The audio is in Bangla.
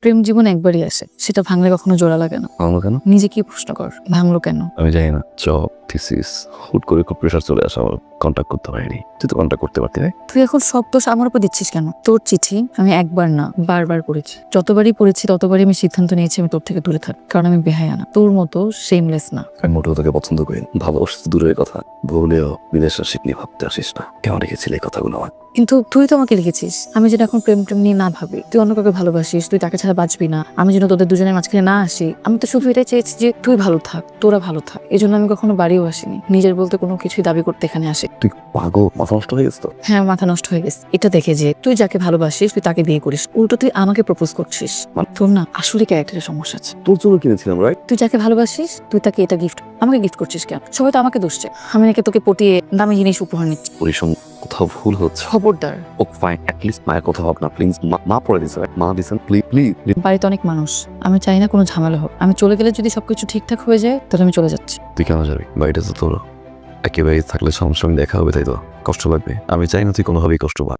প্রেম জীবন একবারই আসে, সেটা ভাঙলে কখনো জোড়া লাগে না। ভাঙলো কেন? নিজে কি প্রশ্ন কর, ভাঙলো কেন? আমি জানি না। জব, থিসিস, হুট করে খুব প্রেশার চলে আসা, আমার কন্ট্যাক্ট করতে পারিনি। তুই তো কন্ট্যাক্ট করতে পারতি ভাই। তুই এখন সব দোষ আমার উপর দিচ্ছিস কেন? তোর চিঠি আমি একবার না বারবার পড়েছি, যতবারই পড়েছি ততবারই আমি সিদ্ধান্ত নিয়েছি আমি তোর থেকে দূরে থাক, কারণ আমি বেহায়া না, তোর মতো শেমলেস না। আমি মোটেও তোকে পছন্দ করি না। ভালোবাসা তো দূরের কথা, ভুলেও রিলেশনশিপ নিয়ে ভাবতে আসিস না। কেন রেখেছিলি এই কথাগুলো আমার? কিন্তু তুই তো আমাকে লিখেছিস আমি যেন এখন প্রেম প্রেম নিয়ে না ভাবি, তুই অন্য কাউকে ভালোবাসিস, তুই তাকে ছাড়া বাঁচবি না, আমি যেন তোদের দুজনের মাঝখানে না আসি। আমি তো শুধু এটাই চেয়েছি যে তুই ভালো থাক, তোরা ভালো থাক। এই জন্য আমি কখনো বাড়িও আসিনি, নিজের বলতে কোনো কিছুই দাবি করতে এখানে আসি। তুই পাগল, মাথা নষ্ট হয়ে গেছে তো? হ্যাঁ, মাথা নষ্ট হয়ে গেছে এটা দেখে যে তুই যাকে ভালোবাসিস তুই তাকে বিয়ে করিস, উল্টো তুই আমাকে প্রপোজ করছিস। তোর না আসলে ক্যারেক্টারের সমস্যা আছে। তোর জন্য কিনেছিলাম, রাইট? তুই যাকে ভালোবাসিস তুই তাকে এটা গিফট, আমাকে গিফট করছিস কেন? সবাই তো আমাকে দোষছে, আমি নাকি তোকে পটিয়ে দামি জিনিস উপহার নিচ্ছি। পরিসম কোথাও ভুল হচ্ছে। খবরদার। ও ফাইন, অ্যাটলিস্ট মায়ের কথা ভাব না প্লিজ। মা পড়ে দিছে, মা দিছেন, প্লিজ প্লিজ। বাড়িতে অনেক মানুষ, আমি চাই না কোনো ঝামেলা হোক। আমি চলে গেলে যদি সবকিছু ঠিকঠাক হয়ে যায় তাহলে আমি চলে যাচ্ছি। তুই কেন যাবি? বাড়িটা তো তোর। একেবারে থাকলে সঙ্গে সঙ্গে দেখা হবে, তাই তো কষ্ট লাগবে। আমি চাই না তুই কোনোভাবেই কষ্ট পা।